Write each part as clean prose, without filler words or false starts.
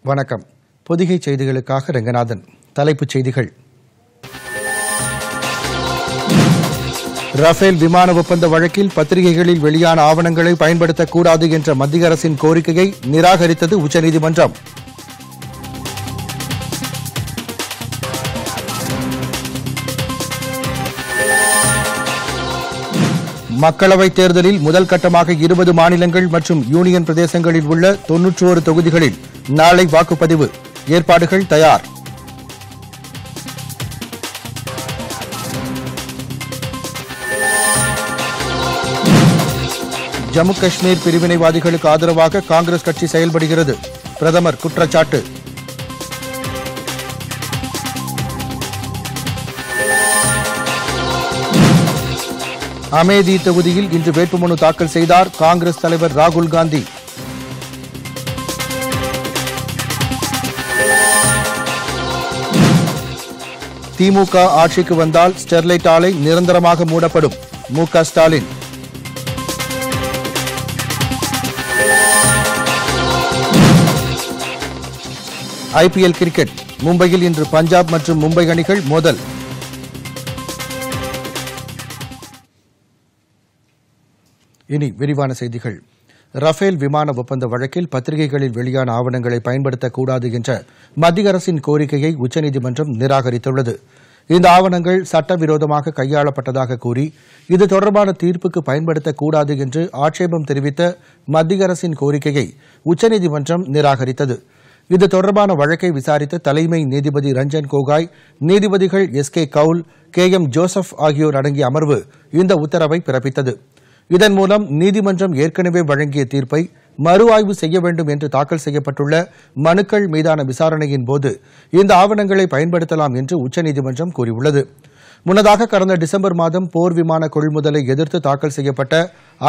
வணக்கம். பொதிகை செய்திகளுக்காக ரங்கநாதன். தலைப்புச் செய்திகள். ரஃபேல் விமான ஒப்பந்த வழக்கில் பத்திரிகைகளில் வெளியான ஆவணங்களை பயன்படுத்தக்கூடாது என்ற மத்திய அரசின் கோரிக்கையை நிராகரித்தது உச்சநீதிமன்றம். மக்களவைத் தேர்தலில் முதல் கட்டமாக 20 மாநிலங்கள் மற்றும் யூனியன் பிரதேசங்களில் உள்ள 91 தொகுதிகளில் நாளை வாக்குப்பதிவு. ஏற்பாடுகள் தயார். ஜம்மு காஷ்மீர் பிரிவினைவாதிகளுக்கு ஆதரவாக காங்கிரஸ் கட்சி செயல்படுகிறது. பிரதமர் குற்றச்சாட்டு. அமேதி தொகுதியில் இன்று வேட்புமனு தாக்கல் செய்தார் காங்கிரஸ் தலைவர் ராகுல் காந்தி. திமுக ஆட்சிக்கு வந்தால் ஸ்டெர்லைட் ஆலை நிரந்தரமாக மூடப்படும். மு.க. ஸ்டாலின். IPL cricket. மும்பையில் இன்று பஞ்சாப் மற்றும் மும்பை அணிகள் மோதல். இனி விரிவான செய்திகள். ரஃபேல் விமான ஒப்பந்த வழக்கில் பத்திரிகைகளில் வெளியான ஆவணங்களை பயன்படுத்தக்கூடாது என்ற மத்திய அரசின் கோரிக்கையை உச்சநீதிமன்றம் நிராகரித்துள்ளது. இந்த ஆவணங்கள் சட்டவிரோதமாக கையாளப்பட்டதாக கூறி இது தொடர்பான தீர்ப்புக்கு பயன்படுத்தக்கூடாது என்று ஆட்சேபம் தெரிவித்த மத்திய அரசின் கோரிக்கையை உச்சநீதிமன்றம் நிராகரித்தது. இது தொடர்பான வழக்கை விசாரித்த தலைமை நீதிபதி ரஞ்சன் கோகாய், நீதிபதிகள் எஸ்.கே. கவுல், கே.எம். ஜோசப் ஆகியோர் அடங்கிய அமர்வு இந்த உத்தரவை பிறப்பித்தது. இதன் மூலம் நீதிமன்றம் ஏற்கனவே வழங்கிய தீர்ப்பை மறு ஆய்வு செய்ய வேண்டும் என்று தாக்கல் செய்யப்பட்டுள்ள மனுக்கள் மீதான விசாரணையின் போது இந்த ஆவணங்களை பயன்படுத்தலாம் என்று உச்சநீதிமன்றம் கூறியுள்ளது. முன்னதாக கடந்த டிசம்பர் மாதம் போர் விமான கொள்முதலை எதிர்த்து தாக்கல் செய்யப்பட்ட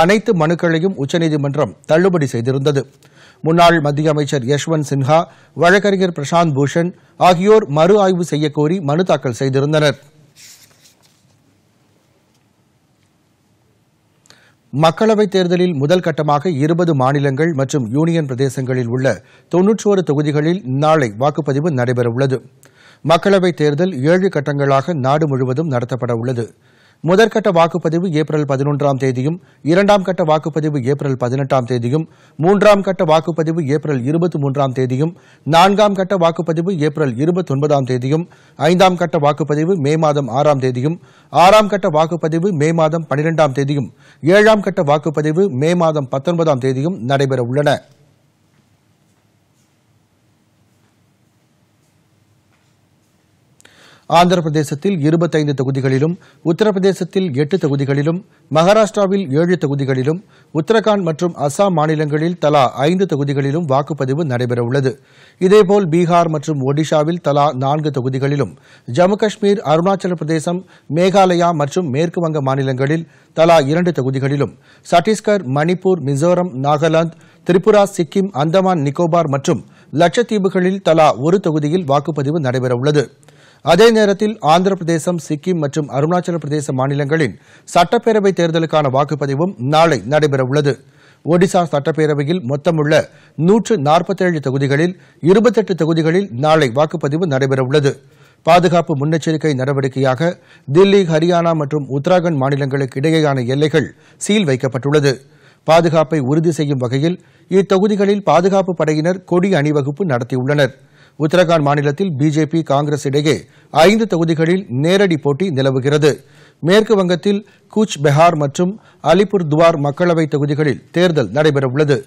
அனைத்து மனுக்களையும் உச்சநீதிமன்றம் தள்ளுபடி செய்திருந்தது. முன்னாள் மத்திய அமைச்சர் யஷ்வந்த் சின்ஹா, வழக்கறிஞர் பிரசாந்த் பூஷன் ஆகியோர் மறு ஆய்வு செய்யக்கோரி மனு தாக்கல் செய்திருந்தனர். மக்களவைத் தேர்தலில் முதல் கட்டமாக 20 மாநிலங்கள் மற்றும் யூனியன் பிரதேசங்களில் உள்ள 91 தொகுதிகளில் நாளை வாக்குப்பதிவு நடைபெறவுள்ளது. மக்களவைத் தேர்தல் 7 கட்டங்களாக நாடு முழுவதும் நடத்தப்பட உள்ளது. முதற்கட்ட வாக்குப்பதிவு ஏப்ரல் 11ஆம் தேதியும், 2ஆம் கட்ட வாக்குப்பதிவு ஏப்ரல் 18ஆம் தேதியும், 3ஆம் கட்ட வாக்குப்பதிவு ஏப்ரல் 23ஆம் தேதியும், 4ஆம் கட்ட வாக்குப்பதிவு ஏப்ரல் 29ஆம் தேதியும், 5ஆம் கட்ட வாக்குப்பதிவு மே மாதம் 6ஆம் தேதியும், 6ஆம் கட்ட வாக்குப்பதிவு மே மாதம் 12ஆம் தேதியும், 7ஆம் கட்ட வாக்குப்பதிவு மே மாதம் 19ஆம் தேதியும் நடைபெற உள்ளன. ஆந்திர பிரதேசத்தில் 25 தொகுதிகளிலும், உத்தரப்பிரதேசத்தில் 8 தொகுதிகளிலும், மகாராஷ்டிராவில் 7 தொகுதிகளிலும், உத்தரகாண்ட் மற்றும் அசாம் மாநிலங்களில் தலா 5 தொகுதிகளிலும் வாக்குப்பதிவு நடைபெறவுள்ளது. இதேபோல் பீகார் மற்றும் ஒடிஷாவில் தலா 4 தொகுதிகளிலும், ஜம்மு காஷ்மீர், அருணாச்சல பிரதேசம், மேகாலயா மற்றும் மேற்குவங்க மாநிலங்களில் தலா 2 தொகுதிகளிலும், சத்தீஸ்கர், மணிப்பூர், மிசோரம், நாகாலாந்து, திரிபுரா, சிக்கிம், அந்தமான் நிக்கோபார் மற்றும் லட்சத்தீவுகளில் தலா 1 தொகுதியில் வாக்குப்பதிவு நடைபெறவுள்ளது. அதே நேரத்தில் ஆந்திர பிரதேசம், சிக்கிம் மற்றும் அருணாச்சல பிரதேச மாநிலங்களின் சட்டப்பேரவைத் தேர்தலுக்கான வாக்குப்பதிவும் நாளை நடைபெறவுள்ளது. ஒடிசா சட்டப்பேரவையில் மொத்தமுள்ள 147 தொகுதிகளில் 28 தொகுதிகளில் நாளை வாக்குப்பதிவு நடைபெறவுள்ளது. பாதுகாப்பு முன்னெச்சரிக்கை நடவடிக்கையாக தில்லி, ஹரியானா மற்றும் உத்தராகண்ட் மாநிலங்களுக்கு இடையேயான எல்லைகள் சீல் வைக்கப்பட்டுள்ளது. பாதுகாப்பை உறுதி செய்யும் வகையில் இத்தொகுதிகளில் பாதுகாப்பு படையினர் கொடி அணிவகுப்பு நடத்தியுள்ளனர். உத்தரகாண்ட் மாநிலத்தில் பிஜேபி, காங்கிரஸ் இடையே 5 தொகுதிகளில் நேரடி போட்டி நிலவுகிறது. மேற்கு வங்கத்தில் கூச் பெஹார் மற்றும் அலிபுர்துவார் மக்களவைத் தொகுதிகளில் தேர்தல் நடைபெறவுள்ளது.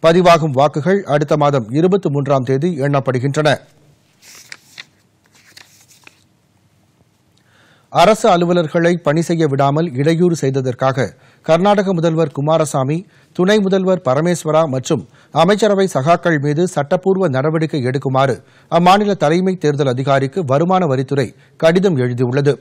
பதிவாகும் வாக்குகள் அடுத்த மாதம் 23ஆம் தேதி எண்ணப்படுகின்றன. அரசு அலுவலர்களை பணி செய்ய விடாமல் இடையூறு செய்ததற்காக கர்நாடக முதல்வர் குமாரசாமி, துணை முதல்வர் பரமேஸ்வரா மற்றும் அமைச்சரவை சகாக்கள் மீது சட்டப்பூர்வ நடவடிக்கை எடுக்குமாறு அம்மாநில தலைமை தேர்தல் அதிகாரிக்கு வருமான வரித்துறை கடிதம் எழுதியுள்ளது.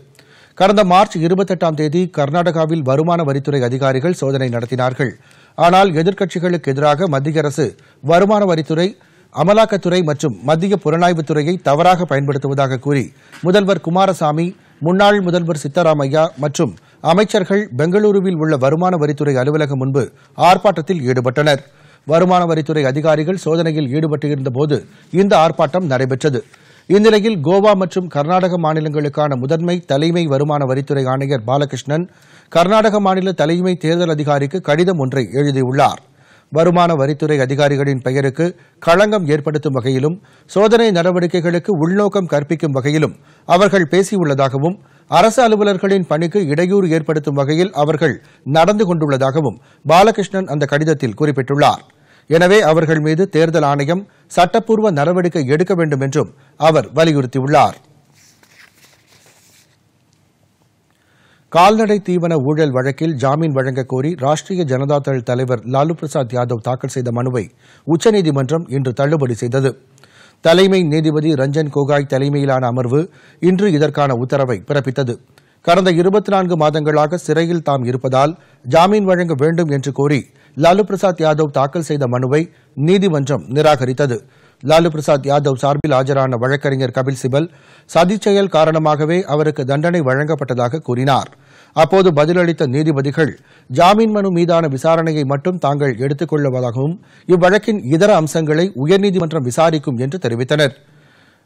கடந்த மார்ச் 28ஆம் தேதி கர்நாடகாவில் வருமான வரித்துறை அதிகாரிகள் சோதனை நடத்தினார்கள். ஆனால் எதிர்க்கட்சிகளுக்கு எதிராக மத்திய அரசு வருமான வரித்துறை, அமலாக்கத்துறை மற்றும் மத்திய புலனாய்வுத்துறையை தவறாக பயன்படுத்துவதாக கூறி முதல்வர் குமாரசாமி, முன்னாள் முதல்வர் சித்தராமையா மற்றும் அமைச்சர்கள் பெங்களூருவில் உள்ள வருமான வரித்துறை அலுவலகம் முன்பு ஆர்ப்பாட்டத்தில் ஈடுபட்டனர். வருமான வரித்துறை அதிகாரிகள் சோதனையில் ஈடுபட்டிருந்தபோது இந்த ஆர்ப்பாட்டம் நடைபெற்றது. இந்நிலையில் கோவா மற்றும் கர்நாடக மாநிலங்களுக்கான முதன்மை தலைமை வருமான வரித்துறை ஆணையர் பாலகிருஷ்ணன் கர்நாடக மாநில தலைமை தேர்தல் அதிகாரிக்கு கடிதம் ஒன்றை எழுதியுள்ளார். வருமான வரித்துறை அதிகாரிகளின் பெயருக்கு களங்கம் ஏற்படுத்தும் வகையிலும் சோதனை நடவடிக்கைகளுக்கு உள்நோக்கம் கற்பிக்கும் வகையிலும் அவர்கள் பேசியுள்ளதாகவும் அரசு அலுவலர்களின் பணிக்கு இடையூறு ஏற்படுத்தும் வகையில் அவர்கள் நடந்து கொண்டுள்ளதாகவும் பாலகிருஷ்ணன் அந்த கடிதத்தில் குறிப்பிட்டுள்ளார். எனவே அவர்கள் மீது தேர்தல் ஆணையம் சட்டப்பூர்வ நடவடிக்கை எடுக்க வேண்டும் என்றும் அவர் வலியுறுத்தியுள்ளார். கால்நடை தீவன ஊழல் வழக்கில் ஜாமீன் வழங்கக் கோரி ராஷ்டிரிய ஜனதா தள் தலைவர் லாலு பிரசாத் யாதவ் தாக்கல் செய்த மனுவை உச்சநீதிமன்றம் இன்று தள்ளுபடி செய்தது. தலைமை நீதிபதி ரஞ்சன் கோகாய் தலைமையிலான அமர்வு இன்று இதற்கான உத்தரவை பிறப்பித்தது. கடந்த 24 மாதங்களாக சிறையில் தாம் இருப்பதால் ஜாமீன் வழங்க வேண்டும் என்று கோரி லாலு பிரசாத் யாதவ் தாக்கல் செய்த மனுவை நீதிமன்றம் நிராகரித்தது. லாலு பிரசாத் யாதவ் சார்பில் ஆஜரான வழக்கறிஞர் கபில் சிபல் சதிச் செயல் காரணமாகவே அவருக்கு தண்டனை வழங்கப்பட்டதாக கூறினார். அப்போது பதிலளித்த நீதிபதிகள் ஜாமீன் மனு மீதான விசாரணையை மட்டும் தாங்கள் எடுத்துக் கொள்வதாகவும் இவ்வழக்கின் இதர அம்சங்களை உயர்நீதிமன்றம் விசாரிக்கும் என்று தெரிவித்தனர்.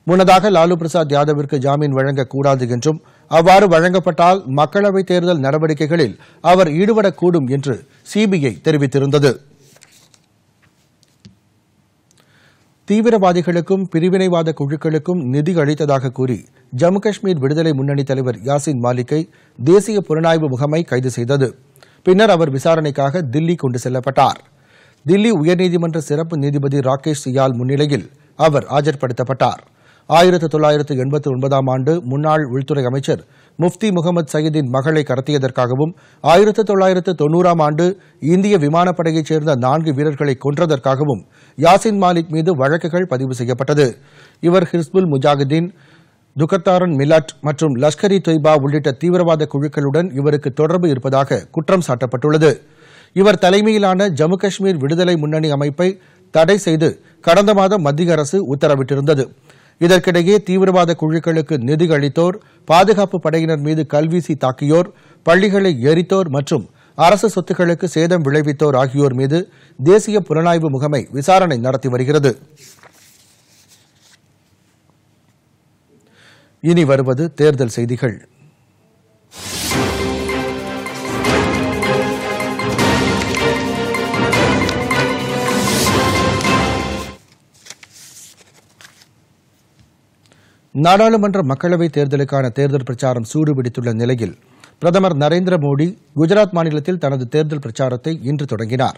முன்னதாக லாலு பிரசாத் யாதவிற்கு ஜாமீன் வழங்கக்கூடாது என்றும் அவ்வாறு வழங்கப்பட்டால் மக்களவைத் தேர்தல் நடவடிக்கைகளில் அவர் ஈடுபடக்கூடும் என்று சிபிஐ தெரிவித்திருந்தது. தீவிரவாதிகளுக்கும் பிரிவினைவாத குழுக்களுக்கும் நிதி அளித்ததாக கூறி ஜம்மு காஷ்மீர் விடுதலை முன்னணி தலைவர் யாசின் மாலிக்கை தேசிய புலனாய்வு முகமை கைது செய்தது. பின்னர் அவர் விசாரணைக்காக தில்லி கொண்டு செல்லப்பட்டார். தில்லி உயர்நீதிமன்ற சிறப்பு நீதிபதி ராகேஷ் சியால் முன்னிலையில் அவர் ஆஜர்படுத்தப்பட்டார். 1989ஆம் ஆண்டு முன்னாள் உள்துறை அமைச்சர் முஃப்தி முகமது சயீதின் மகளை கடத்தியதற்காகவும் 1990ஆம் ஆண்டு இந்திய விமானப்படையைச் சேர்ந்த 4 வீரர்களை கொன்றதற்காகவும் யாசின் மாலிக் மீது வழக்குகள் பதிவு செய்யப்பட்டது. இவர் ஹிஸ்புல் முஜாஹிதீன், துகத்தாரன் மிலட் மற்றும் லஷ்கர் இ தொய்பா உள்ளிட்ட தீவிரவாத குழுக்களுடன் இவருக்கு தொடர்பு இருப்பதாக குற்றம் சாட்டப்பட்டுள்ளது. இவர் தலைமையிலான ஜம்மு காஷ்மீர் விடுதலை முன்னணி அமைப்பை தடை செய்து கடந்த மாதம் மத்திய அரசு உத்தரவிட்டிருந்தது. இதற்கிடையே தீவிரவாத குழுக்களுக்கு நிதி அளித்தோர், பாதுகாப்பு படையினர் மீது கல்வீசி தாக்கியோர், பள்ளிகளை எரித்தோர் மற்றும் அரசு சொத்துக்களுக்கு சேதம் விளைவித்தோர் ஆகியோர் மீது தேசிய புலனாய்வு முகமை விசாரணை நடத்தி வருகிறது. இனி வருவது தேர்தல் செய்திகள். நாடாளுமன்ற மக்களவைத் தேர்தலுக்கான தேர்தல் பிரச்சாரம் சூடுபிடித்துள்ள நிலையில் பிரதமர் நரேந்திர மோடி குஜராத் மாநிலத்தில் தனது தேர்தல் பிரச்சாரத்தை இன்று தொடங்கினார்.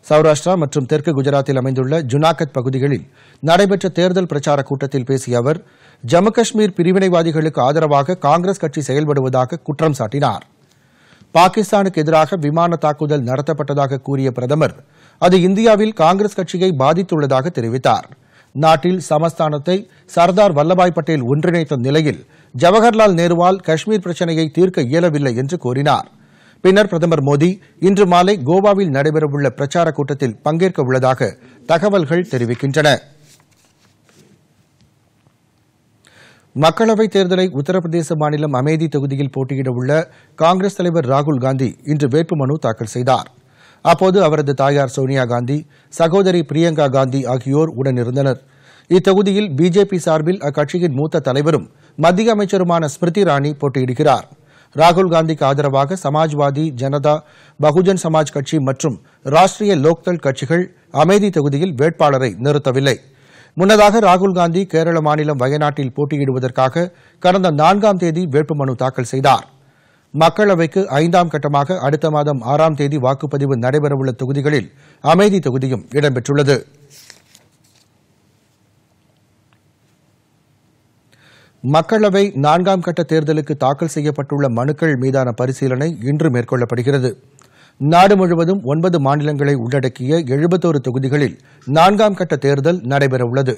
சௌராஷ்டிரா மற்றும் தெற்கு குஜராத்தில் அமைந்துள்ள ஜுனாகத் பகுதிகளில் நடைபெற்ற தேர்தல் பிரச்சாரக் கூட்டத்தில் பேசிய அவர் ஜம்மு காஷ்மீர் பிரிவினைவாதிகளுக்கு ஆதரவாக காங்கிரஸ் கட்சி செயல்படுவதாக குற்றம் சாட்டினார். பாகிஸ்தானுக்கு எதிராக விமான தாக்குதல் நடத்தப்பட்டதாக கூறிய பிரதமர் அது இந்தியாவில் காங்கிரஸ் கட்சியை பாதித்துள்ளதாக தெரிவித்தார். நாட்டில் சமஸ்தானத்தை சர்தார் வல்லபாய் பட்டேல் ஒன்றிணைத்த நிலையில் ஜவஹர்லால் நேருவால் காஷ்மீர் பிரச்சினையை தீர்க்க இயலவில்லை என்று கூறினார். பின்னர் பிரதமர் மோடி இன்று மாலை கோவாவில் நடைபெறவுள்ள பிரச்சாரக் கூட்டத்தில் பங்கேற்க உள்ளதாக தகவல்கள் தெரிவிக்கின்றன. மக்களவைத் தேர்தலை உத்தரப்பிரதேச மாநிலம் அமேதி தொகுதியில் போட்டியிட உள்ள காங்கிரஸ் தலைவர் ராகுல் காந்தி இன்று வேட்புமனு தாக்கல் செய்தார். அப்போது அவரது தாயார் சோனியா காந்தி, சகோதரி பிரியங்கா காந்தி ஆகியோர் உடனிருந்தனர். இத்தொகுதியில் பிஜேபி சார்பில் அக்கட்சியின் மூத்த தலைவரும் மத்திய அமைச்சருமான ஸ்மிருதி இரானி போட்டியிடுகிறார். ராகுல் காந்திக்கு ஆதரவாக சமாஜ்வாதி, ஜனதா, பகுஜன் சமாஜ் கட்சி மற்றும் ராஷ்டிரிய லோக்தள் கட்சிகள் அமேதி தொகுதியில் வேட்பாளரை நிறுத்தவில்லை. முன்னதாக ராகுல் காந்தி கேரள மாநிலம் வயநாட்டில் போட்டியிடுவதற்காக கடந்த 4ஆம் தேதி வேட்புமனு தாக்கல் செய்தார். மக்களவைக்கு 5ஆம் கட்டமாக அடுத்த மாதம் 6ஆம் தேதி வாக்குப்பதிவு நடைபெறவுள்ள தொகுதிகளில் அமேதி தொகுதியும் இடம்பெற்றுள்ளது. மக்களவை 4ஆம் கட்ட தேர்தலுக்கு தாக்கல் செய்யப்பட்டுள்ள மனுக்கள் மீதான பரிசீலனை இன்று மேற்கொள்ளப்படுகிறது. நாடு முழுவதும் 9 மாநிலங்களை உள்ளடக்கிய 71 தொகுதிகளில் 4ஆம் கட்ட தேர்தல் நடைபெறவுள்ளது.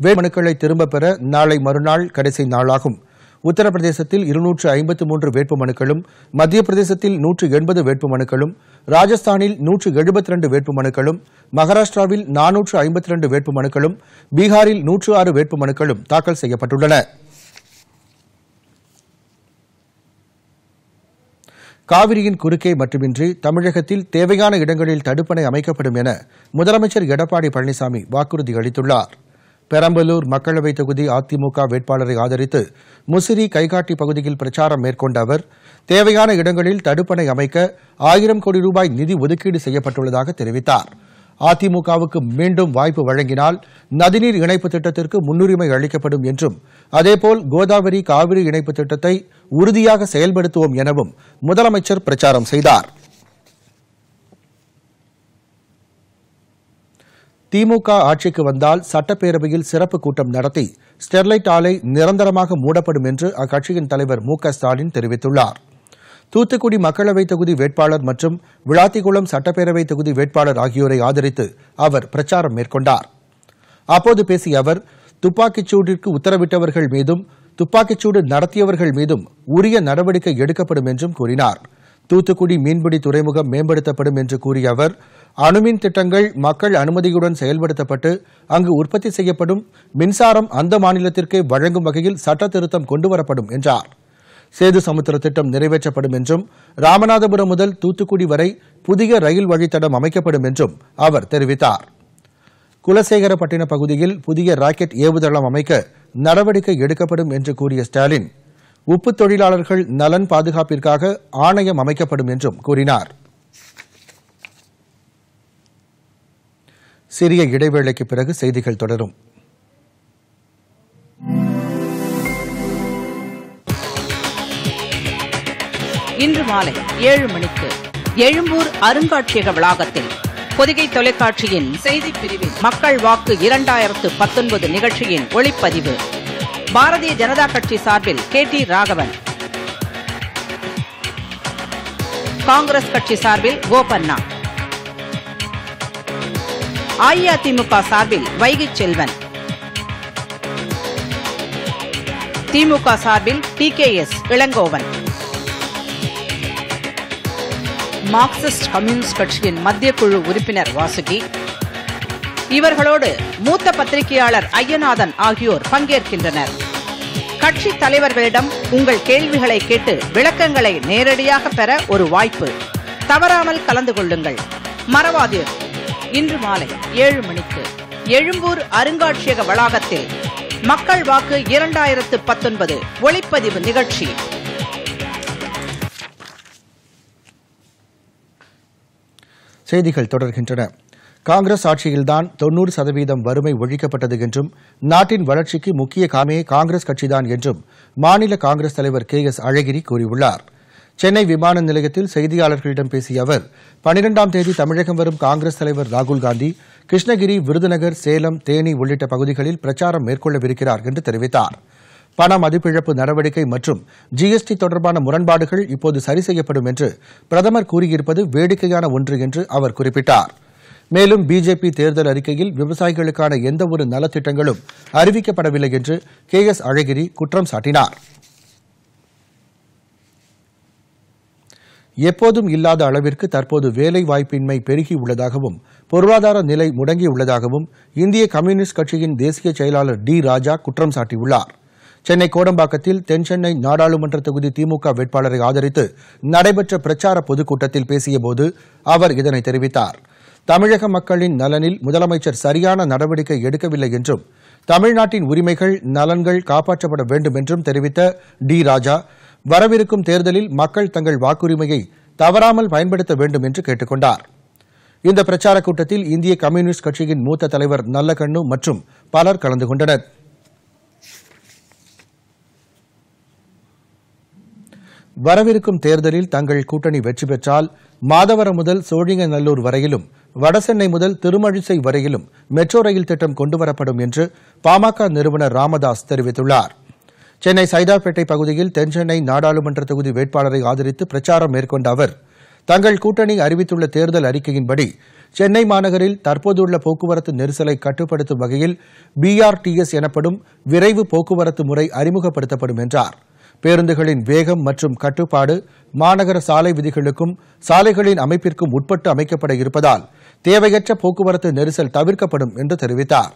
வேட்புமனுக்களை திரும்பப் பெற நாளை மறுநாள் கடைசி நாளாகும். உத்தரப்பிரதேசத்தில் 253 வேட்புமனுக்களும், மத்திய பிரதேசத்தில் 180 வேட்புமனுக்களும், ராஜஸ்தானில் 172 வேட்புமனுக்களும், மகாராஷ்டிராவில் 452 வேட்புமனுக்களும், பீகாரில் 106 வேட்புமனுக்களும் தாக்கல் செய்யப்பட்டுள்ளன. காவிரியின் குறுக்கே மட்டுமின்றி தமிழகத்தில் தேவையான இடங்களில் தடுப்பணை அமைக்கப்படும் என முதலமைச்சர் எடப்பாடி பழனிசாமி வாக்குறுதி அளித்துள்ளார். பெரம்பலூர் மக்களவைத் தொகுதி அதிமுக வேட்பாளரை ஆதரித்து முசிறி கைகாட்டி பகுதியில் பிரச்சாரம் மேற்கொண்ட அவர் தேவையான இடங்களில் தடுப்பணை அமைக்க 1000 கோடி ரூபாய் நிதி ஒதுக்கீடு செய்யப்பட்டுள்ளதாக தெரிவித்தார். அதிமுகவுக்கு மீண்டும் வாய்ப்பு வழங்கினால் நதிநீர் இணைப்பு திட்டத்திற்கு முன்னுரிமை அளிக்கப்படும் என்றும் அதேபோல் கோதாவரி காவிரி இணைப்பு திட்டத்தை உறுதியாக செயல்படுத்துவோம் எனவும் முதலமைச்சர் பிரச்சாரம் செய்தார். திமுக ஆட்சிக்கு வந்தால் சட்டப்பேரவையில் சிறப்பு கூட்டம் நடத்தி ஸ்டெர்லைட் ஆலை நிரந்தரமாக மூடப்படும் என்று அக்கட்சியின் தலைவர் மு.க.ஸ்டாலின் தெரிவித்துள்ளார். தூத்துக்குடி மக்களவைத் தொகுதி வேட்பாளர் மற்றும் விளாத்திக்குளம் சட்டப்பேரவைத் தொகுதி வேட்பாளர் ஆகியோரை ஆதரித்து அவர் பிரச்சாரம் மேற்கொண்டார். அப்போது பேசிய அவர் துப்பாக்கிச்சூடிற்கு உத்தரவிட்டவர்கள் மீதும் துப்பாக்கிச்சூடு நடத்தியவர்கள் மீதும் உரிய நடவடிக்கை எடுக்கப்படும் என்றும் கூறினார். தூத்துக்குடி மீன்பிடி துறைமுகம் மேம்படுத்தப்படும் என்று கூறிய அவர் அணுமின் திட்டங்கள் மக்கள் அனுமதியுடன் செயல்படுத்தப்பட்டு அங்கு உற்பத்தி செய்யப்படும் மின்சாரம் அந்த மாநிலத்திற்கே வழங்கும் வகையில் சட்ட திருத்தம் கொண்டுவரப்படும் என்றார். சேது சமுத்திர திட்டம் நிறைவேற்றப்படும் என்றும் ராமநாதபுரம் முதல் தூத்துக்குடி வரை புதிய ரயில் வழித்தடம் அமைக்கப்படும் என்றும் அவர் தெரிவித்தார். குலசேகரப்பட்டின பகுதியில் புதிய ராக்கெட் ஏவுதளம் அமைக்க நடவடிக்கை எடுக்கப்படும் என்று கூறிய ஸ்டாலின் உப்பு தொழிலாளர்கள் நலன் பாதுகாப்பிற்காக ஆணையம் அமைக்கப்படும் என்றும் கூறினார். சிறிய இடைவேளைக்கு பிறகு செய்திகள் தொடரும். இன்று மாலை 7 மணிக்கு எழும்பூர் அருங்காட்சியக வளாகத்தில் பொதிகை தொலைக்காட்சியின் செய்திப் பிரிவில் மக்கள் வாக்கு 2019 நிகழ்ச்சியின் ஒளிப்பதிவு. பாரதிய ஜனதா கட்சி சார்பில் கே.டி. ராகவன், காங்கிரஸ் கட்சி சார்பில் கோபண்ணா, அஇஅதிமுக சார்பில் வைகை செல்வன், திமுக சார்பில் டி.கே.எஸ். இளங்கோவன், மார்க்சிஸ்ட் கம்யூனிஸ்ட் கட்சியின் மத்திய குழு உறுப்பினர் வாசுகி, இவர்களோடு மூத்த பத்திரிகையாளர் ஐயநாதன் ஆகியோர் பங்கேற்கின்றனர். கட்சி தலைவர்களிடம் உங்கள் கேள்விகளை கேட்டு விளக்கங்களை நேரடியாக பெற ஒரு வாய்ப்பு. தவறாமல் கலந்து கொள்ளுங்கள். மறவாதீர். இன்று மாலை 7 மணிக்கு எழும்பூர் அருங்காட்சியக வளாகத்தில் மக்கள் வாக்கு 2019 ஒளிப்பதிவு நிகழ்ச்சி. செய்திகள் தொடர்கின்றன. காங்கிரஸ் ஆட்சியில்தான் 90% வறுமை ஒழிக்கப்பட்டது என்றும் நாட்டின் வளர்ச்சிக்கு முக்கிய காரணமே காங்கிரஸ் கட்சிதான் என்றும் மாநில காங்கிரஸ் தலைவர் கே.எஸ். அழகிரி கூறியுள்ளார். சென்னை விமான நிலையத்தில் செய்தியாளர்களிடம் பேசிய அவர் 12ஆம் தேதி தமிழகம் வரும் காங்கிரஸ் தலைவர் ராகுல்காந்தி கிருஷ்ணகிரி, விருதுநகர், சேலம், தேனி உள்ளிட்ட பகுதிகளில் பிரச்சாரம் மேற்கொள்ளவிருக்கிறார் என்று தெரிவித்தார். பண மதிப்பிழப்பு நடவடிக்கை மற்றும் ஜிஎஸ்டி தொடர்பான முரண்பாடுகள் இப்போது சரி செய்யப்படும் என்று பிரதமர் கூறியிருப்பது வேடிக்கையான ஒன்று என்று அவர் குறிப்பிட்டார். மேலும் பிஜேபி தேர்தல் அறிக்கையில் விவசாயிகளுக்கான எந்தவொரு நலத்திட்டங்களும் அறிவிக்கப்படவில்லை என்று கே.எஸ். அழகிரி குற்றம் சாட்டினார். எப்போதும் இல்லாத அளவிற்கு தற்போது வேலை வாய்ப்பின்மை பெருகியுள்ளதாகவும் பொருளாதார நிலை முடங்கியுள்ளதாகவும் இந்திய கம்யூனிஸ்ட் கட்சியின் தேசிய செயலாளர் டி. ராஜா குற்றம் சாட்டியுள்ளார். சென்னை கோடம்பாக்கத்தில் தென்சென்னை நாடாளுமன்ற தொகுதி திமுக வேட்பாளரை ஆதரித்து நடைபெற்ற பிரச்சார பொதுக்கூட்டத்தில் பேசியபோது அவர் இதனை தெரிவித்தார். தமிழக மக்களின் நலனில் முதலமைச்சர் சரியான நடவடிக்கை எடுக்கவில்லை என்றும் தமிழ்நாட்டின் உரிமைகள், நலன்கள் காப்பாற்றப்பட வேண்டும் என்றும் தெரிவித்த டி. ராஜா வரவிருக்கும் தேர்தலில் மக்கள் தங்கள் வாக்குரிமையை தவறாமல் பயன்படுத்த வேண்டும் என்று கேட்டுக் கொண்டார். இந்த பிரச்சாரக் கூட்டத்தில் இந்திய கம்யூனிஸ்ட் கட்சியின் மூத்த தலைவர் நல்லகண்ணு மற்றும் பலர் கலந்து கொண்டனர். வரவிருக்கும் தேர்தலில் தங்கள் கூட்டணி வெற்றி பெற்றால் மாதவரம் முதல் சோழிங்கநல்லூர் வரையிலும், வடசென்னை முதல் திருமழிசை வரையிலும் மெட்ரோ ரயில் திட்டம் கொண்டுவரப்படும் என்று பாமக நிறுவனர் ராமதாஸ் தெரிவித்துள்ளார். சென்னை சைதாப்பேட்டை பகுதியில் தென்சென்னை நாடாளுமன்ற தொகுதி வேட்பாளரை ஆதரித்து பிரச்சாரம் மேற்கொண்ட அவர் தங்கள் கூட்டணி அறிவித்துள்ள தேர்தல் அறிக்கையின்படி சென்னை மாநகரில் தற்போதுள்ள போக்குவரத்து நெரிசலை கட்டுப்படுத்தும் வகையில் BRTS எனப்படும் விரைவு போக்குவரத்து முறை அறிமுகப்படுத்தப்படும் என்றார். பேருந்துகளின் வேகம் மற்றும் கட்டுப்பாடு மாநகர சாலை விதிகளுக்கும் சாலைகளின் அமைப்பிற்கும் உட்பட்டு அமைக்கப்பட இருப்பதால் தேவையற்ற போக்குவரத்து நெரிசல் தவிர்க்கப்படும் என்று தெரிவித்தார்.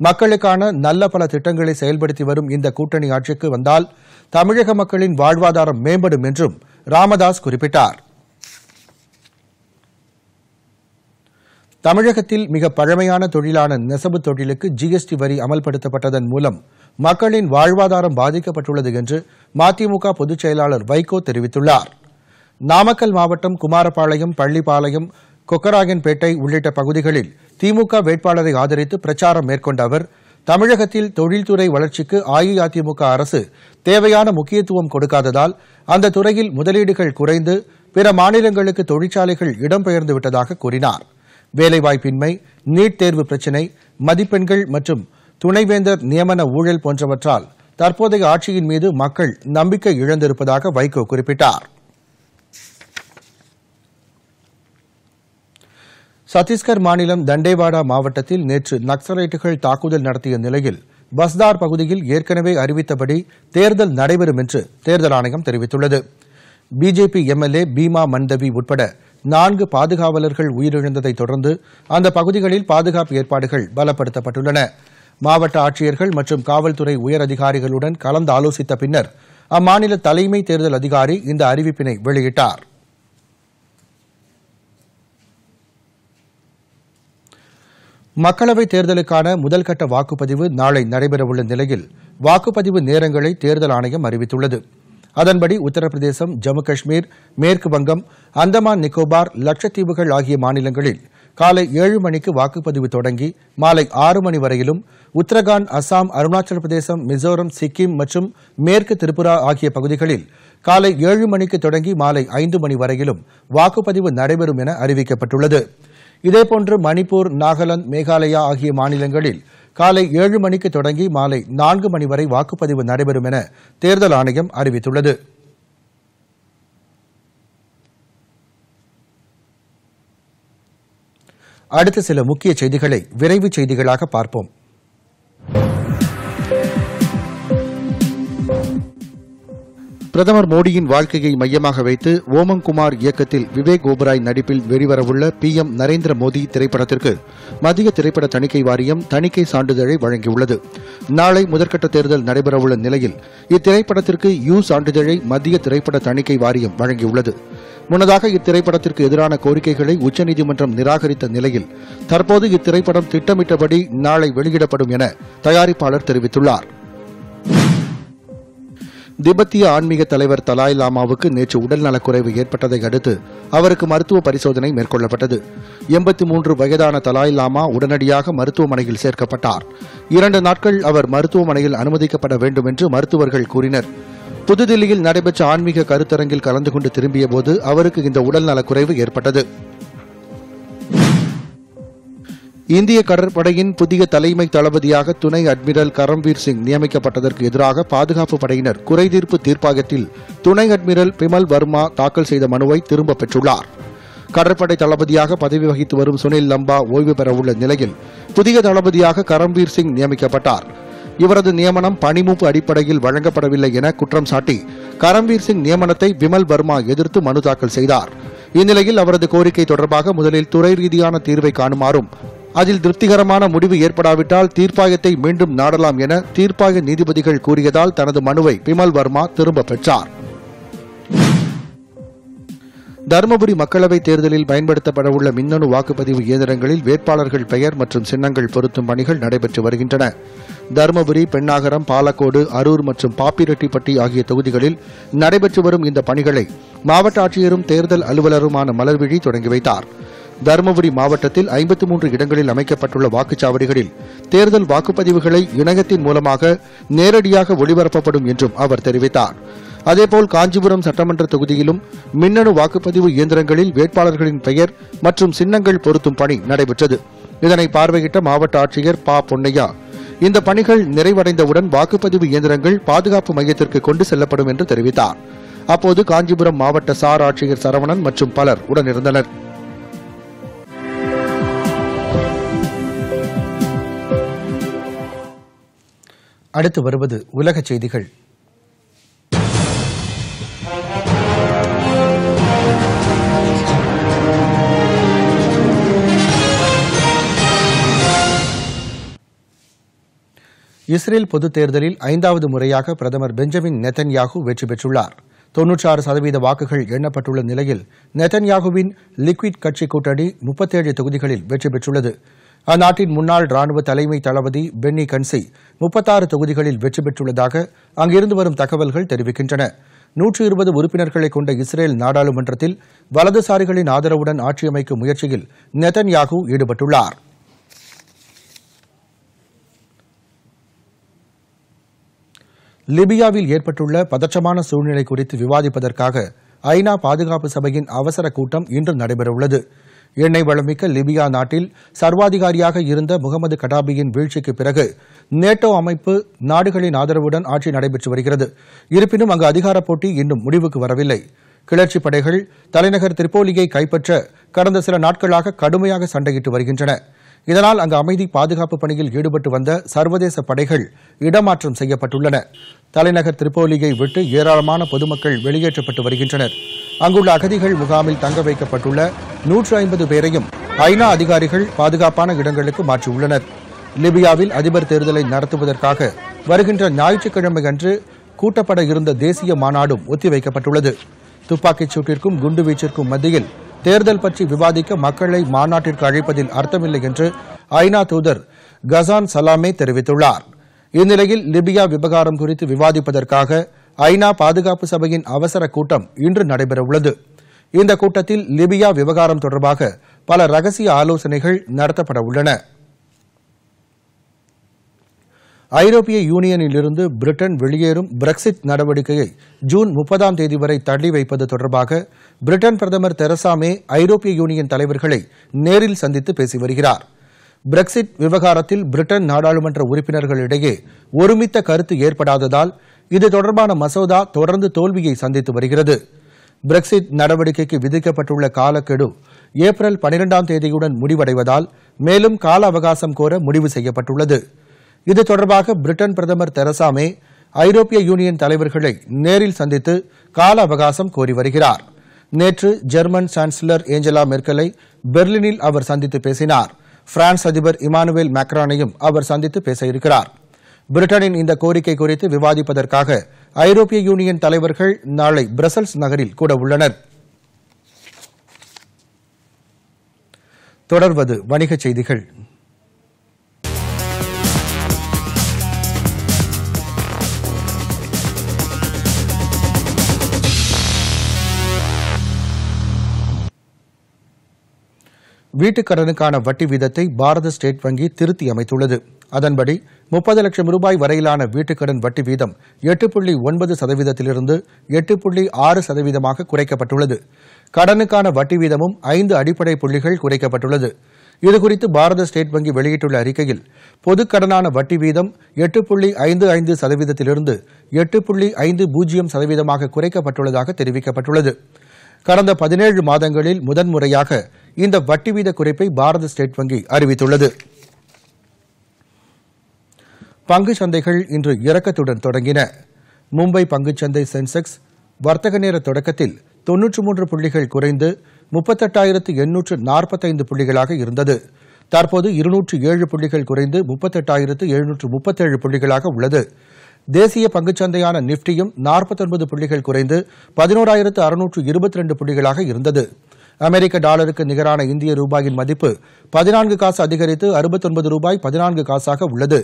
மக்களுக்கான நல்ல பல திட்டங்களை செயல்படுத்தி வரும் இந்த கூட்டணி ஆட்சிக்கு வந்தால் தமிழக மக்களின் வாழ்வாதாரம் மேம்படும் என்றும் ராமதாஸ் குறிப்பிட்டார். தமிழகத்தில் மிக பழமையான தொழிலான நெசவு தொழிலுக்கு ஜிஎஸ்டி வரி அமல்படுத்தப்பட்டதன் மூலம் மக்களின் வாழ்வாதாரம் பாதிக்கப்பட்டுள்ளது என்று மதிமுக பொதுச் செயலாளர் வைகோ தெரிவித்துள்ளார். நாமக்கல் மாவட்டம் குமாரபாளையம், பள்ளிப்பாளையம், கொக்கராயன்பேட்டை உள்ளிட்ட பகுதிகளில் திமுக வேட்பாளரை ஆதரித்து பிரச்சாரம் மேற்கொண்ட அவர், தமிழகத்தில் தொழில்துறை வளர்ச்சிக்கு அஇஅதிமுக அரசு தேவையான முக்கியத்துவம் கொடுக்காததால் அந்த துறையில் முதலீடுகள் குறைந்து பிற மாநிலங்களுக்கு தொழிற்சாலைகள் இடம்பெயர்ந்து விட்டதாக கூறினார். வேலைவாய்ப்பின்மை, நீட் தேர்வு பிரச்சினை, மதிப்பெண்கள் மற்றும் துணைவேந்தர் நியமன ஊழல் போன்றவற்றால் தற்போதைய ஆட்சியின் மீது மக்கள் நம்பிக்கை இழந்திருப்பதாக வைகோ குறிப்பிட்டார். சத்தீஸ்கர் மாநிலம் தண்டேவாடா மாவட்டத்தில் நேற்று நக்சலைட்டுகள் தாக்குதல் நடத்திய நிலையில் பஸ்தார் பகுதியில் ஏற்கனவே அறிவித்தபடி தேர்தல் நடைபெறும் என்று தேர்தல் ஆணையம் தெரிவித்துள்ளது. பிஜேபி எம்எல்ஏ பீமா மன்தவி உட்பட 4 பாதுகாவலர்கள் உயிரிழந்ததை தொடர்ந்து அந்த பகுதிகளில் பாதுகாப்பு ஏற்பாடுகள் பலப்படுத்தப்பட்டுள்ளன. மாவட்ட ஆட்சியர்கள் மற்றும் காவல்துறை உயர் அதிகாரிகளுடன் கலந்து ஆலோசித்த பின்னர் அம்மாநில தலைமை தேர்தல் அதிகாரி இந்த அறிவிப்பினை வெளியிட்டார். மக்களவைத் தேர்தலுக்கான முதல்கட்ட வாக்குப்பதிவு நாளை நடைபெறவுள்ள நிலையில் வாக்குப்பதிவு நேரங்களை தேர்தல் ஆணையம் அறிவித்துள்ளது. அதன்படி உத்தரப்பிரதேசம், ஜம்மு காஷ்மீர், மேற்கு வங்கம், அந்தமான் நிக்கோபார், லட்சத்தீவுகள் ஆகிய மாநிலங்களில் காலை 7 மணிக்கு வாக்குப்பதிவு தொடங்கி மாலை 6 மணி வரையிலும், உத்தரகாண்ட், அசாம், அருணாச்சல பிரதேசம், மிசோரம், சிக்கிம் மற்றும் மேற்கு திரிபுரா ஆகிய பகுதிகளில் காலை 7 மணிக்கு தொடங்கி மாலை 5 மணி வரையிலும் வாக்குப்பதிவு நடைபெறும் என அறிவிக்கப்பட்டுள்ளது. இதேபோன்று மணிப்பூர், நாகாலாந்து, மேகாலயா ஆகிய மாநிலங்களில் காலை 7 மணிக்கு தொடங்கி மாலை 4 மணி வரை வாக்குப்பதிவு நடைபெறும் என தேர்தல் ஆணையம் அறிவித்துள்ளது. அடுத்த சில முக்கிய செய்திகளை விரைவு செய்திகளாக பார்ப்போம். பிரதமர் மோடியின் வாழ்க்கையை மையமாக வைத்து ஓமங் குமார் இயக்கத்தில் விவேக் ஓபராய் நடிப்பில் வெளிவரவுள்ள PM நரேந்திர மோடி திரைப்படத்திற்கு மத்திய திரைப்பட தணிக்கை வாரியம் தணிக்கை சான்றிதழை வழங்கியுள்ளது. நாளை முதற்கட்ட தேர்தல் நடைபெறவுள்ள நிலையில் இத்திரைப்படத்திற்கு சான்றிதழை மத்திய திரைப்பட தணிக்கை வாரியம் வழங்கியுள்ளது. முன்னதாக இத்திரைப்படத்திற்கு எதிரான கோரிக்கைகளை உச்சநீதிமன்றம் நிராகரித்த நிலையில் தற்போது இத்திரைப்படம் திட்டமிட்டபடி நாளை வெளியிடப்படும் என தயாரிப்பாளர் தெரிவித்துள்ளார். திபெத்திய ஆன்மீக தலைவர் தலாய் லாமாவுக்கு நேற்று உடல்நலக்குறைவு ஏற்பட்டதை அடுத்து அவருக்கு மருத்துவ பரிசோதனை மேற்கொள்ளப்பட்டது. 83 வயதான தலாய் லாமா உடனடியாக மருத்துவமனையில் சேர்க்கப்பட்டார். 2 நாட்கள் அவர் மருத்துவமனையில் அனுமதிக்கப்பட வேண்டும் என்று மருத்துவர்கள் கூறினர். புதுதில்லியில் நடைபெற்ற ஆன்மீக கருத்தரங்கில் கலந்து கொண்டு திரும்பியபோது அவருக்கு இந்த உடல்நலக்குறைவு ஏற்பட்டது. இந்திய கடற்படையின் புதிய தலைமை தளபதியாக துணை அட்மிரல் கரம்வீர் சிங் நியமிக்கப்பட்டதற்கு எதிராக பாதுகாப்பு படையினர் குறைதீர்ப்பு தீர்ப்பாயத்தில் துணை அட்மிரல் பிமல் வர்மா தாக்கல் செய்த மனுவை திரும்பப் பெற்றுள்ளார். கடற்படை தளபதியாக பதவி வகித்து வரும் சுனில் லம்பா ஓய்வு பெறவுள்ள நிலையில் புதிய தளபதியாக கரம்வீர் சிங் நியமிக்கப்பட்டார். இவரது நியமனம் பணிமூப்பு அடிப்படையில் வழங்கப்படவில்லை என குற்றம் சாட்டி கரம்வீர் சிங் நியமனத்தை பிமல் வர்மா எதிர்த்து மனு தாக்கல் செய்தார். இந்நிலையில் அவரது கோரிக்கை தொடர்பாக முதலில் துறை ரீதியான தீர்வை காணுமாறும், அதில் திருப்திகரமான முடிவு ஏற்படாவிட்டால் தீர்ப்பாயத்தை மீண்டும் நாடலாம் என தீர்ப்பாய நீதிபதிகள் கூறியதால் தனது மனுவை பிமல் வர்மா திரும்பப் பெற்றார். தருமபுரி மக்களவைத் தேர்தலில் பயன்படுத்தப்படவுள்ள மின்னணு வாக்குப்பதிவு இயந்திரங்களில் வேட்பாளர்கள் பெயர் மற்றும் சின்னங்கள் பொருத்தும் பணிகள் நடைபெற்று வருகின்றன. தருமபுரி, பெண்ணாகரம், பாலக்கோடு, அரூர் மற்றும் பாப்பிரெட்டிப்பட்டி ஆகிய தொகுதிகளில் நடைபெற்று வரும் இந்த பணிகளை மாவட்ட ஆட்சியரும் தேர்தல் அலுவலருமான மலர்விழி தொடங்கி வைத்தார். தருமபுரி மாவட்டத்தில் 53 இடங்களில் அமைக்கப்பட்டுள்ள வாக்குச்சாவடிகளில் தேர்தல் வாக்குப்பதிவுகளை இணையத்தின் மூலமாக நேரடியாக ஒளிபரப்பப்படும் என்றும் அவர் தெரிவித்தார். அதேபோல் காஞ்சிபுரம் சட்டமன்ற தொகுதியிலும் மின்னணு வாக்குப்பதிவு இயந்திரங்களில் வேட்பாளர்களின் பெயர் மற்றும் சின்னங்கள் பொருத்தும் பணி நடைபெற்றது. இதனை பார்வையிட்ட மாவட்ட ஆட்சியர் ப. பொன்னையா, இந்த பணிகள் நிறைவடைந்தவுடன் வாக்குப்பதிவு இயந்திரங்கள் பாதுகாப்பு மையத்திற்கு கொண்டு செல்லப்படும் என்று தெரிவித்தார். அப்போது காஞ்சிபுரம் மாவட்ட சார் ஆட்சியர் சரவணன் மற்றும் பலர் உடனிருந்தனர். அடுத்து வருவது உலகச் செய்திகள். இஸ்ரேல் பொதுத் தேர்தலில் 5வது முறையாக பிரதமர் பெஞ்சமின் நெத்தன்யாகு வெற்றி பெற்றுள்ளார். 96% வாக்குகள் எண்ணப்பட்டுள்ள நிலையில் நெதன்யாகுவின் லிக்விட் கட்சி கூட்டணி 37 தொகுதிகளில் வெற்றி பெற்றுள்ளது. அந்நாட்டின் முன்னாள் ராணுவ தலைமை தளபதி பென்னி கன்சி 36 தொகுதிகளில் வெற்றி பெற்றுள்ளதாக அங்கிருந்து வரும் தகவல்கள் தெரிவிக்கின்றன. 120 உறுப்பினர்களை கொண்ட இஸ்ரேல் நாடாளுமன்றத்தில் வலதுசாரிகளின் ஆதரவுடன் ஆட்சியமைக்கும் முயற்சியில் நெதன்யாகு ஈடுபட்டுள்ளார். லிபியாவில் ஏற்பட்டுள்ள பதற்றமான சூழ்நிலை குறித்து விவாதிப்பதற்காக ஐநா பாதுகாப்பு சபையின் அவசர கூட்டம் இன்று நடைபெறவுள்ளது. எண்ணெய் வளமிக்க லிபியா நாட்டில் சர்வாதிகாரியாக இருந்த முகமது கடாபியின் வீழ்ச்சிக்கு பிறகு நேட்டோ அமைப்பு நாடுகளின் ஆதரவுடன் ஆட்சி நடைபெற்று வருகிறது. இருப்பினும் அங்கு அதிகார போட்டி இன்னும் முடிவுக்கு வரவில்லை. கிளர்ச்சிப் படைகள் தலைநகர் திரிபோலியை கைப்பற்ற கடந்த சில நாட்களாக கடுமையாக சண்டையிட்டு வருகின்றன. இதனால் அங்கு அமைதி பாதுகாப்பு பணியில் ஈடுபட்டு வந்த சர்வதேச படைகள் இடமாற்றம் செய்யப்பட்டுள்ளன. தலைநகர் திரிபோலியை விட்டு ஏராளமான பொதுமக்கள் வெளியேற்றப்பட்டு வருகின்றனர். அங்குள்ள அகதிகள் முகாமில் தங்க வைக்கப்பட்டுள்ள 150 பேரையும் ஐநா அதிகாரிகள் பாதுகாப்பான இடங்களுக்கு மாற்றியுள்ளனர். லிபியாவில் அதிபர் தேர்தலை நடத்துவதற்காக வருகின்ற ஞாயிற்றுக்கிழமை அன்று கூட்டப்பட இருந்த தேசிய மாநாடும் ஒத்திவைக்கப்பட்டுள்ளது. துப்பாக்கிச் சூட்டிற்கும் குண்டுவீச்சிற்கும் மத்தியில் தேர்தல் பற்றி விவாதிக்க மக்களை மாநாட்டிற்கு அழைப்பதில் அர்த்தமில்லை என்று ஐநா தூதர் கசான் சலாமே தெரிவித்துள்ளார். இந்நிலையில் லிபியா விவகாரம் குறித்து விவாதிப்பதற்காக ஐநா பாதுகாப்பு சபையின் அவசர கூட்டம் இன்று நடைபெறவுள்ளது. இந்த கூட்டத்தில் லிபியா விவகாரம் தொடர்பாக பல ரகசிய ஆலோசனைகள் நடத்தப்பட உள்ளன. ஐரோப்பிய யூனியனிலிருந்து பிரிட்டன் வெளியேறும் பிரெக்சிட் நடவடிக்கையை ஜூன் 30ஆம் தேதி வரை தள்ளி வைப்பது தொடர்பாக பிரிட்டன் பிரதமர் தெரசா மே ஐரோப்பிய யூனியன் தலைவர்களை நேரில் சந்தித்து பேசி வருகிறார். பிரெக்சிட் விவகாரத்தில் பிரிட்டன் நாடாளுமன்ற உறுப்பினர்களிடையே ஒருமித்த கருத்து ஏற்படாததால் இது தொடர்பான மசோதா தொடர்ந்து தோல்வியை சந்தித்து வருகிறது. பிரெக்சிட் நடவடிக்கைக்கு விதிக்கப்பட்டுள்ள காலக்கெடு ஏப்ரல் 12ஆம் தேதியுடன் முடிவடைவதால் மேலும் கால அவகாசம் கோர முடிவு செய்யப்பட்டுள்ளது. இது தொடர்பாக பிரிட்டன் பிரதமர் தெரசா மே ஐரோப்பிய யூனியன் தலைவர்களை நேரில் சந்தித்து கால அவகாசம் கோரி வருகிறார். நேற்று ஜெர்மன் சான்சலர் ஏஞ்சலா மெர்க்கலை பெர்லினில் அவர் சந்தித்து பேசினார். பிரான்ஸ் அதிபர் இமானுவேல் மேக்ரானையும் அவர் சந்தித்து பேச இருக்கிறார். பிரிட்டனின் இந்த கோரிக்கை குறித்து விவாதிப்பதற்காக ஐரோப்பிய யூனியன் தலைவர்கள் நாளை பிரசல்ஸ் நகரில் கூட உள்ளனர். தொடர்வது வணிகச் செய்திகள். வீட்டுக்கடனுக்கான வட்டி வீதத்தை பாரத ஸ்டேட் வங்கி திருத்தி அமைத்துள்ளது. அதன்படி 30 லட்சம் ரூபாய் வரையிலான வீட்டுக்கடன் வட்டி வீதம் 8.9%லிருந்து 8.6%ஆக குறைக்கப்பட்டுள்ளது. கடனுக்கான வட்டி வீதமும் 5 அடிப்படை புள்ளிகள் குறைக்கப்பட்டுள்ளது. இதுகுறித்து பாரத ஸ்டேட் வங்கி வெளியிட்டுள்ள அறிக்கையில் பொதுக்கடனான வட்டி வீதம் 8.55%லிருந்து 8.50%ஆக குறைக்கப்பட்டுள்ளதாக தெரிவிக்கப்பட்டுள்ளது. கடந்த 17 மாதங்களில் முதன்முறையாக இந்த வட்டி வீத குறைப்பை பாரத ஸ்டேட் வங்கி அறிவித்துள்ளது. பங்குச் சந்தைகள் இன்று இறக்கத்துடன் தொடங்கின. மும்பை பங்குச்சந்தை சென்செக்ஸ் வர்த்தக நேர தொடக்கத்தில் 93 புள்ளிகள் குறைந்து 38,845 புள்ளிகளாக இருந்தது. தற்போது 207 புள்ளிகள் குறைந்து 38,737 புள்ளிகளாக உள்ளது. தேசிய பங்குச்சந்தையான நிப்டியும் 49 புள்ளிகள் குறைந்து 11,622 புள்ளிகளாக இருந்தது. அமெரிக்க டாலருக்கு நிகரான இந்திய ரூபாயின் மதிப்பு 14 காசு அதிகரித்து 69 ரூபாய் 14 காசாக உள்ளது.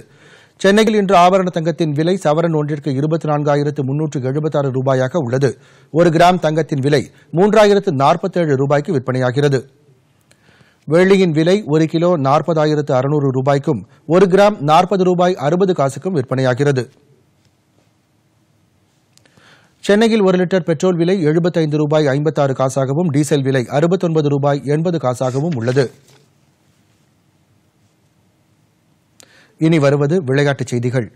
சென்னையில் இன்று ஆபரண தங்கத்தின் விலை சவரன் ஒன்றிற்கு 24,376 ரூபாயாக உள்ளது. 1 கிராம் தங்கத்தின் விலை 3,047 ரூபாய்க்கு விற்பனையாகிறது. வெள்ளியின் விலை 1 கிலோ 40,600 ரூபாய்க்கும் 1 கிராம் 40 ரூபாய் 60 காசுக்கும் விற்பனையாகிறது. சென்னையில் 1 லிட்டர் பெட்ரோல் விலை 75 ரூபாய் 56 காசாகவும் டீசல் விலை 69 ரூபாய் 80 காசாகவும் உள்ளது. இனி வருவது விளையாட்டுச் செய்திகள்.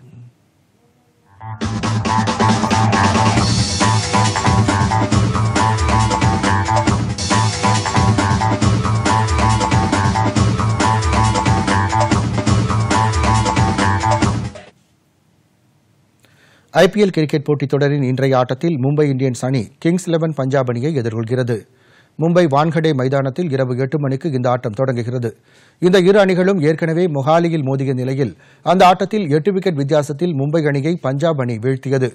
ஐபிஎல் கிரிக்கெட் போட்டித் தொடரின் இன்றைய ஆட்டத்தில் மும்பை இந்தியன்ஸ் அணி கிங்ஸ் 11 பஞ்சாப் அணியை எதிர்கொள்கிறது. மும்பை வான்கடே மைதானத்தில் இரவு 8 மணிக்கு இந்த ஆட்டம் தொடங்குகிறது. இந்த இரு அணிகளும் ஏற்கனவே மொஹாலியில் மோதிய நிலையில் அந்த ஆட்டத்தில் 8 விக்கெட் வித்தியாசத்தில் மும்பை அணியை பஞ்சாப் அணி வீழ்த்தியது.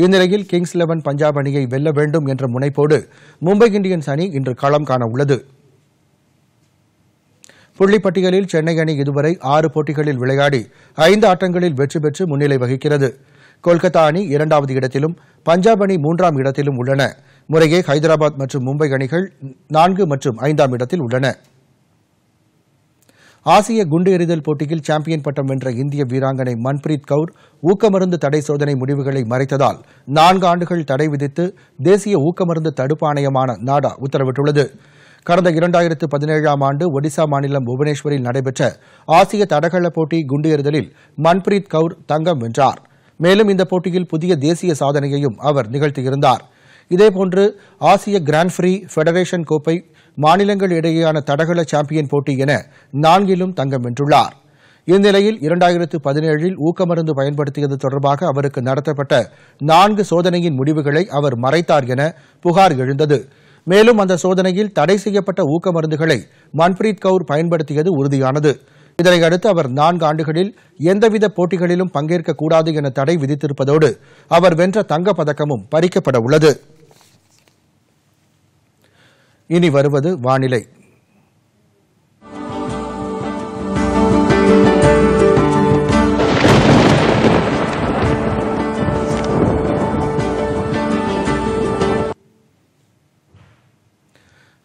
இந்நிலையில் கிங்ஸ் 11 பஞ்சாப் அணியை வெல்ல வேண்டும் என்ற முனைப்போடு மும்பை இந்தியன்ஸ் அணி இன்று களம் காண உள்ளது. புள்ளிப்பட்டியலில் சென்னை அணி இதுவரை 6 போட்டிகளில் விளையாடி 5 ஆட்டங்களில் வெற்றி பெற்று முன்னிலை வகிக்கிறது. கொல்கத்தா அணி 2வது இடத்திலும் பஞ்சாப் அணி 3ஆம் இடத்திலும் உள்ளன. முறையே ஹைதராபாத் மற்றும் மும்பை அணிகள் 4 மற்றும் 5ஆம் இடத்தில் உள்ளன. ஆசிய குண்டு எறிதல் போட்டியில் சாம்பியன் பட்டம் வென்ற இந்திய வீராங்கனை மன்பிரீத் கவுர் ஊக்கமருந்து தடை சோதனை முடிவுகளை மறைத்ததால் 4 ஆண்டுகள் தடை விதித்து தேசிய ஊக்கமருந்து தடுப்பு ஆணையமான நாடா உத்தரவிட்டுள்ளது. கடந்த 2017ஆம் ஆண்டு ஒடிசா மாநிலம் புவனேஸ்வரில் நடைபெற்ற ஆசிய தடகள போட்டி குண்டு எறிதலில் மன்பிரீத் கவுர் தங்கம் வென்றார். மேலும் இந்த போட்டியில் புதிய தேசிய சாதனையையும் அவர் நிகழ்த்தியிருந்தார். இதேபோன்று ஆசிய கிராண்ட் ஃப்ரீ, ஃபெடரேஷன் கோப்பை, மாநிலங்கள் இடையேயான தடகள சாம்பியன் போட்டி என 4லும் தங்கம் வென்றுள்ளார். இந்நிலையில் 2017இல் ஊக்கமருந்து பயன்படுத்தியது தொடர்பாக அவருக்கு நடத்தப்பட்ட 4 சோதனையின் முடிவுகளை அவர் மறைத்தார் என புகார் எழுந்தது. மேலும் அந்த சோதனையில் தடை செய்யப்பட்ட ஊக்கமருந்துகளை மன்பிரீத் கவுர் பயன்படுத்தியது உறுதியானது. இதனையடுத்து அவர் 4 ஆண்டுகளில் எந்தவித போட்டிகளிலும் பங்கேற்கக்கூடாது என தடை விதித்திருப்பதோடு அவர் வென்ற தங்கப் பதக்கமும் பறிக்கப்பட உள்ளது. இனி வருவது வானிலை.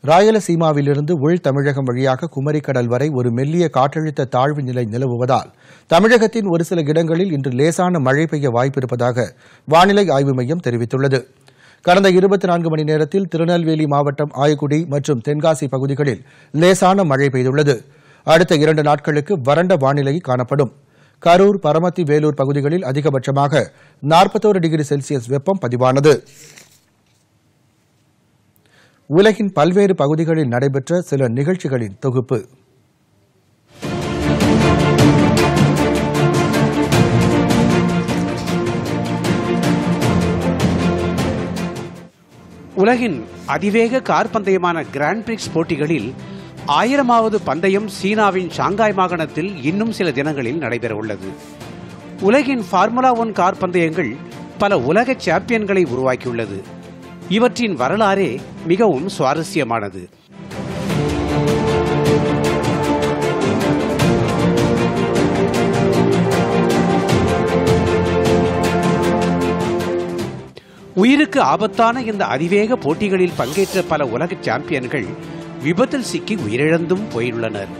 ராயலசீமாவிலிருந்து உள் தமிழகம் வழியாக குமரிக்கடல் வரை ஒரு மெல்லிய காற்றழுத்த தாழ்வு நிலை நிலவுவதால் தமிழகத்தின் ஒரு சில இடங்களில் இன்று லேசான மழை பெய்ய வாய்ப்பிருப்பதாக வானிலை ஆய்வு மையம் தெரிவித்துள்ளது. கடந்த 24 மணி நேரத்தில் திருநெல்வேலி மாவட்டம் ஆயக்குடி மற்றும் தென்காசி பகுதிகளில் லேசான மழை பெய்துள்ளது. அடுத்த 2 நாட்களுக்கு வறண்ட வானிலை காணப்படும். கரூர், பரமத்தி, வேலூர் பகுதிகளில் அதிகபட்சமாக 41 டிகிரி செல்சியஸ் வெப்பம் பதிவானது. உலகின் பல்வேறு பகுதிகளில் நடைபெற்ற சில நிகழ்ச்சிகளின் தொகுப்பு. உலகின் அதிவேக கார் பந்தயமான கிராண்ட் பிரிக்ஸ் போட்டிகளில் 1000வது பந்தயம் சீனாவின் ஷாங்காய் மாகாணத்தில் இன்னும் சில தினங்களில் நடைபெறவுள்ளது. உலகின் ஃபார்முலா 1 கார் பந்தயங்கள் பல உலக சாம்பியன்களை உருவாக்கியுள்ளது. இவற்றின் வரலாறே மிகவும் சுவாரஸ்யமானது. உயிருக்கு ஆபத்தான இந்த அதிவேக போட்டிகளில் பங்கேற்ற பல உலக சாம்பியன்கள் விபத்தில் சிக்கி உயிரிழந்தும் போயுள்ளனர்.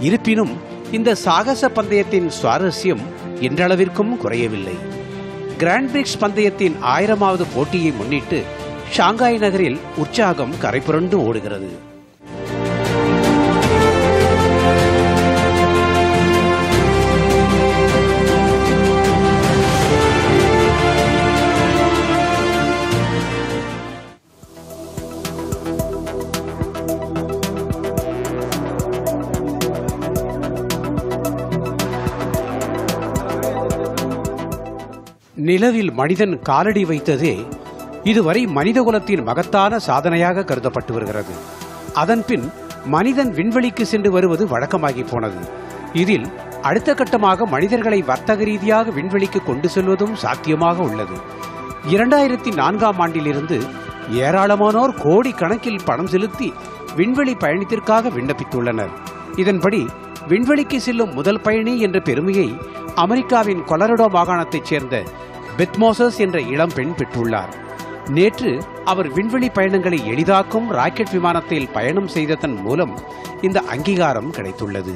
இருப்பினும் இந்த சாகச பந்தயத்தின் சுவாரஸ்யம் என்றளவிற்கும் குறையவில்லை. கிராண்ட் பிரிக்ஸ் பந்தயத்தின் 1000வது போட்டியை முன்னிட்டு ஷாங்காய் நகரில் உற்சாகம் கரைபுரண்டு ஓடுகிறது. நிலவில் மனிதன் காலடி வைத்ததே இதுவரை மனிதகுலத்தின் மகத்தான சாதனையாக கருதப்பட்டு வருகிறது. அதன்பின் மனிதன் விண்வெளிக்கு சென்று வருவது வழக்கமாகி போனது. இதில் அடுத்த கட்டமாக மனிதர்களை வர்த்தக ரீதியாக விண்வெளிக்கு கொண்டு செல்வதும் சாத்தியமாக உள்ளது. 2004ஆம் ஆண்டிலிருந்து ஏராளமானோர் கோடி கணக்கில் பணம் செலுத்தி விண்வெளி பயணத்திற்காக விண்ணப்பித்துள்ளனர். இதன்படி விண்வெளிக்கு செல்லும் முதல் பயணி என்ற பெருமையை அமெரிக்காவின் கொலரடோ மாகாணத்தைச் சேர்ந்த பெத் மோசஸ் என்ற இளம் பெண் பெற்றுள்ளார். நேற்று அவர் விண்வெளி பயணங்களை எளிதாக்கும் ராக்கெட் விமானத்தில் பயணம் செய்ததன் மூலம் இந்த அங்கீகாரம் கிடைத்துள்ளது.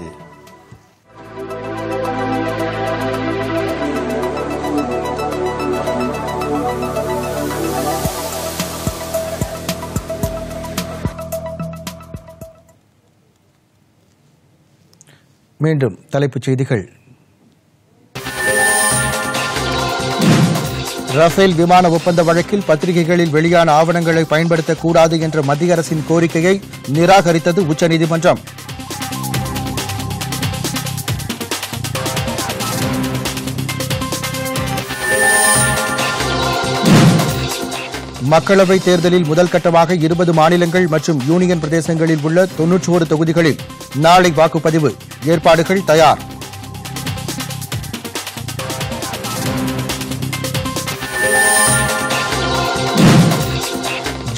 மீண்டும் தலைப்புச் செய்திகள். ரஃபேல் விமான ஒப்பந்த வழக்கில் பத்திரிகைகளில் வெளியான ஆவணங்களை பயன்படுத்தக்கூடாது என்ற மத்திய அரசின் கோரிக்கையை நிராகரித்தது உச்சநீதிமன்றம். மக்களவைத் தேர்தலில் முதல் கட்டமாக 20 மாநிலங்கள் மற்றும் யூனியன் பிரதேசங்களில் உள்ள 91 தொகுதிகளில் நாளை வாக்குப்பதிவு. ஏற்பாடுகள் தயார்.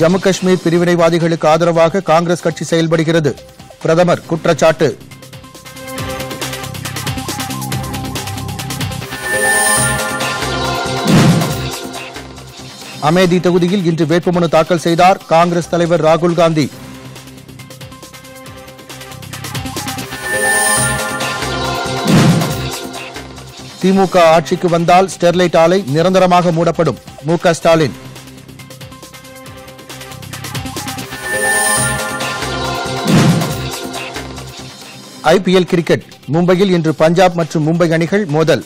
ஜம்மு காஷ்மீர் பிரிவினைவாதிகளுக்கு ஆதரவாக காங்கிரஸ் கட்சி செயல்படுகிறது. பிரதமர் குற்றச்சாட்டு. அமேதி தொகுதியில் இன்று வேட்புமனு தாக்கல் செய்தார் காங்கிரஸ் தலைவர் ராகுல் காந்தி. திமுக ஆட்சிக்கு வந்தால் ஸ்டெர்லைட் ஆலை நிரந்தரமாக மூடப்படும். மு.க. ஸ்டாலின். ஐபிஎல் கிரிக்கெட் மும்பையில் இன்று பஞ்சாப் மற்றும் மும்பை அணிகள் மோதல்.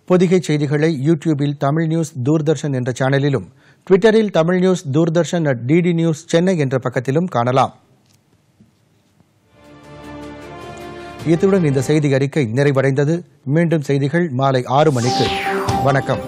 பொதிகை செய்திகளை யூடியூபில் தமிழ் நியூஸ் தூர்தர்ஷன் என்ற சேனலிலும், ட்விட்டரில் Tamil news Doordarshan @DD news Chennai என்ற பக்கத்திலும் காணலாம். இத்துடன் இந்த செய்தி அறிக்கை நிறைவடைந்தது. மீண்டும் செய்திகள் மாலை 6 மணிக்கு. வணக்கம்.